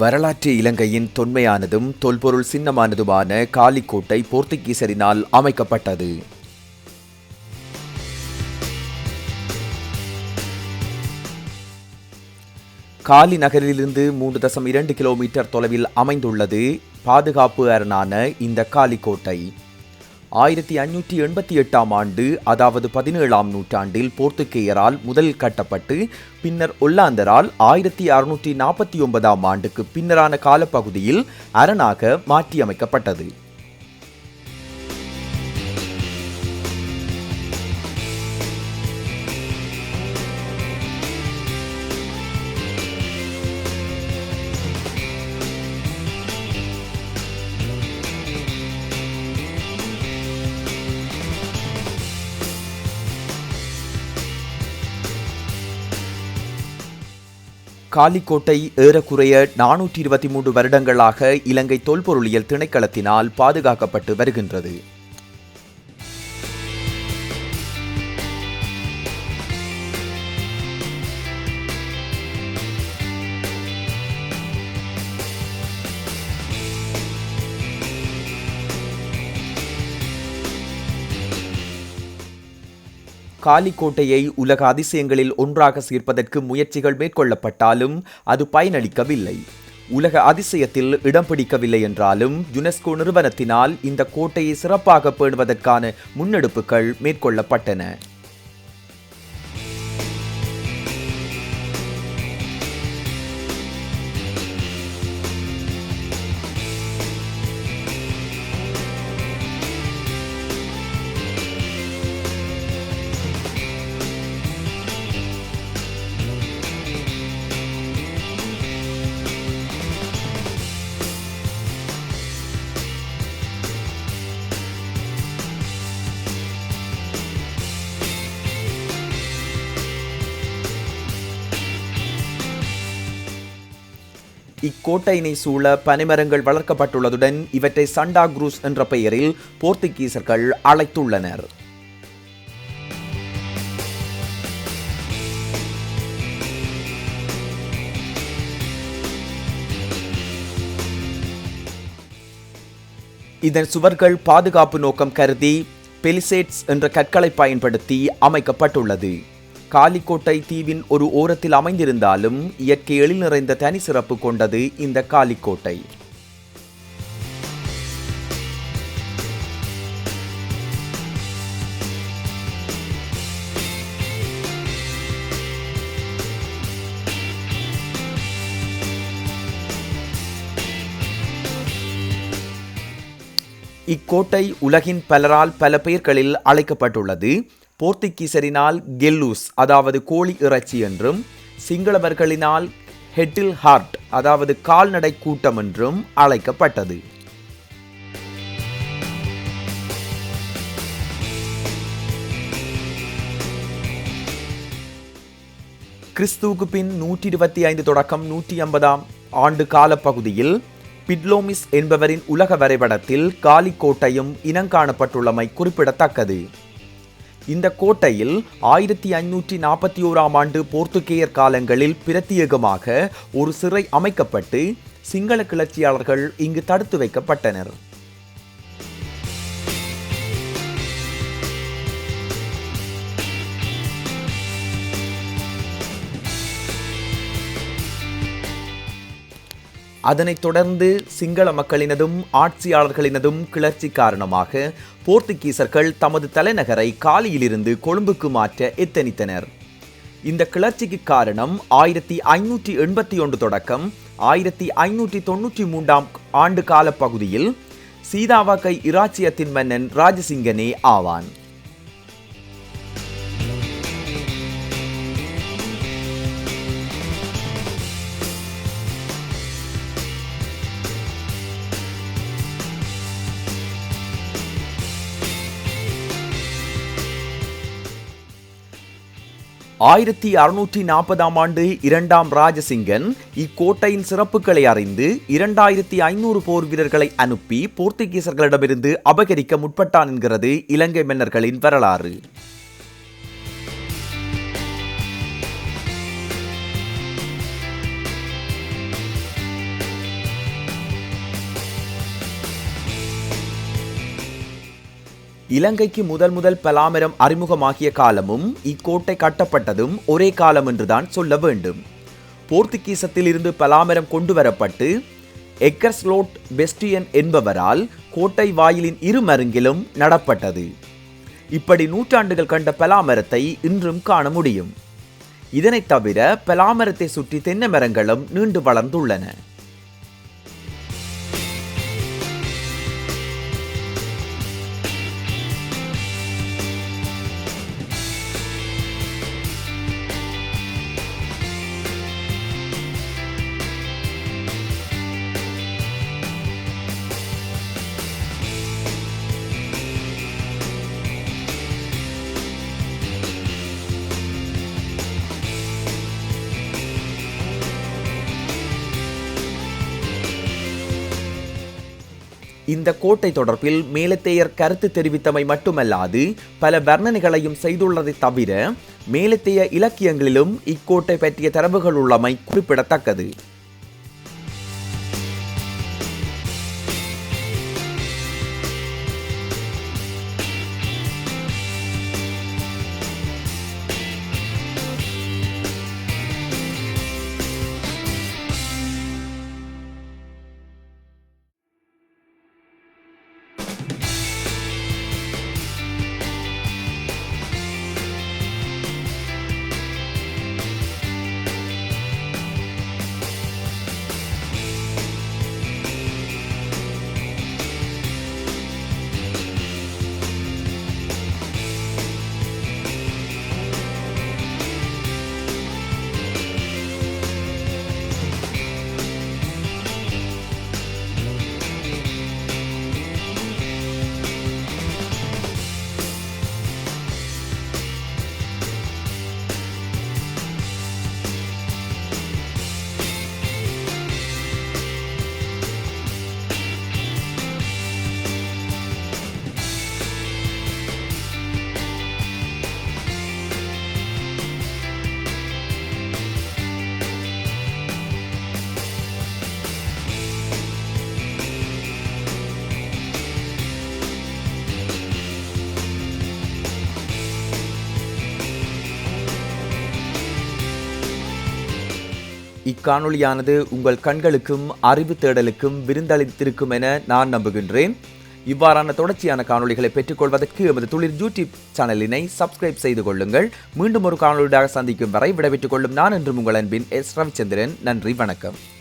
வரலாற்று இலங்கையின் தொன்மையானதும் தொல்பொருள் சின்னமானதுமான காலிக்கோட்டை போர்த்துகீசரினால் அமைக்கப்பட்டது. காலி நகரிலிருந்து 3.2 கிலோமீட்டர் தொலைவில் அமைந்துள்ளது பாதுகாப்பு அரணான இந்த காலிக்கோட்டை. 1588ஆம் ஆண்டு, அதாவது 17ஆம் நூற்றாண்டில் போர்த்துகேயரால் முதலில் கட்டப்பட்டு பின்னர் ஒல்லாந்தரால் 1649ஆம் ஆண்டுக்கு பின்னரான காலப்பகுதியில் அரணாக மாற்றியமைக்கப்பட்டது. காலிக்கோட்டை ஏறக்குறைய 423 வருடங்களாக இலங்கை தொல்பொருளியல் திணைக்களத்தினால் பாதுகாக்கப்பட்டு வருகின்றது. காலிக்கோட்டையை உலக அதிசயங்களில் ஒன்றாக சேர்ப்பதற்கு முயற்சிகள் மேற்கொள்ளப்பட்டாலும் அது பயனளிக்கவில்லை. உலக அதிசயத்தில் இடம் பிடிக்கவில்லை என்றாலும் யுனெஸ்கோ நிறுவனத்தினால் இந்த கோட்டையை சிறப்பாக பேணுவதற்கான முன்னெடுப்புகள் மேற்கொள்ளப்பட்டன. இக்கோட்டையினை சூழ பனைமரங்கள் வளர்க்கப்பட்டுள்ளதுடன் இவற்றை சண்டா குரூஸ் என்ற பெயரில் போர்த்துகீசர்கள் அழைத்துள்ளனர். இதன் சுவர்கள் பாதுகாப்பு நோக்கம் கருதி பெலிசேட்ஸ் என்ற கற்களை பயன்படுத்தி அமைக்கப்பட்டுள்ளது. காலிக்கோட்டை தீவின் ஒரு ஓரத்தில் அமைந்திருந்தாலும் இயற்கை எழில் நிறைந்த தனி சிறப்பு கொண்டது இந்த காலிக்கோட்டை. இக்கோட்டை உலகின் பலரால் பல பெயர்களில் அழைக்கப்பட்டுள்ளது. போர்த்துகீசரினால் கெல்லூஸ், அதாவது கோழி இறைச்சி என்றும், சிங்களவர்களினால் ஹெட்டில் ஹார்ட், அதாவது கால்நடை கூட்டம் என்றும் அழைக்கப்பட்டது. கிறிஸ்துவுக்கு பின் 125 தொடக்கம் 150ஆம் ஆண்டு காலப்பகுதியில் பிட்லோமிஸ் என்பவரின் உலக வரைபடத்தில் காலிக்கோட்டையும் இனங்காணப்பட்டுள்ளமை குறிப்பிடத்தக்கது. இந்த கோட்டையில் 1541ஆம் ஆண்டு போர்த்துகேயர் காலங்களில் பிரத்யேகமாக ஒரு சிறை அமைக்கப்பட்டு சிங்கள கிளர்ச்சியாளர்கள் இங்கு தடுத்து வைக்கப்பட்டனர். அதனைத் தொடர்ந்து சிங்கள மக்களினதும் ஆட்சியாளர்களினதும் கிளர்ச்சி காரணமாக போர்த்துகீசர்கள் தமது தலைநகரை காலியிலிருந்து கொழும்புக்கு மாற்ற எத்தனித்தனர். இந்த கிளர்ச்சிக்கு காரணம் 1581 தொடக்கம் 1593ஆம் ஆண்டு காலப்பகுதியில் சீதாவாக்கை இராச்சியத்தின் மன்னன் ராஜசிங்கனே ஆவான். ஆயிரத்தி 640ஆம் ஆண்டு 2ஆம் ராஜசிங்கன் இக்கோட்டையின் சிறப்புகளை அறிந்து 2500 போர் வீரர்களை அனுப்பி போர்த்துகீசர்களிடமிருந்து அபகரிக்க முற்பட்டான் என்கிறது இலங்கை மன்னர்களின் வரலாறு. இலங்கைக்கு முதல் பலாமரம் அறிமுகமாகிய காலமும் இக்கோட்டை கட்டப்பட்டதும் ஒரே காலம் என்றுதான் சொல்ல வேண்டும். போர்த்துகீசத்தில் இருந்து பலாமரம் கொண்டு வரப்பட்டு எக்கர்ஸ்லோட் பெஸ்டியன் என்பவரால் கோட்டை வாயிலின் இரு மருங்கிலும் நடப்பட்டது. இப்படி நூற்றாண்டுகள் கண்ட பலாமரத்தை இன்றும் காண முடியும். இதனைத் தவிர பலாமரத்தை சுற்றி தென்னை மரங்களும் நீண்டு வளர்ந்துள்ளன. இந்த கோட்டை தொடர்பில் மேலத்தேயர் கருத்து தெரிவித்தமை மட்டுமல்லாது பல வர்ணனைகளையும் செய்துள்ளதை தவிர மேலத்தேய இலக்கியங்களிலும் இக்கோட்டை பற்றிய தரவுகள் உள்ளமை குறிப்பிடத்தக்கது. இக்காணொளியானது உங்கள் கண்களுக்கும் அறிவு தேடலுக்கும் விருந்தளித்திருக்கும் என நான் நம்புகின்றேன். இவ்வாறான தொடர்ச்சியான காணொளிகளை பெற்றுக்கொள்வதற்கு எமது துளிர் யூடியூப் சேனலினை சப்ஸ்கிரைப் செய்து கொள்ளுங்கள். மீண்டும் ஒரு காணொளியாக சந்திக்கும் வரை விடைபெற்றுக் கொள்ளும் நான் என்றும் உங்கள் அன்பின் எஸ் ரவிச்சந்திரன். நன்றி, வணக்கம்.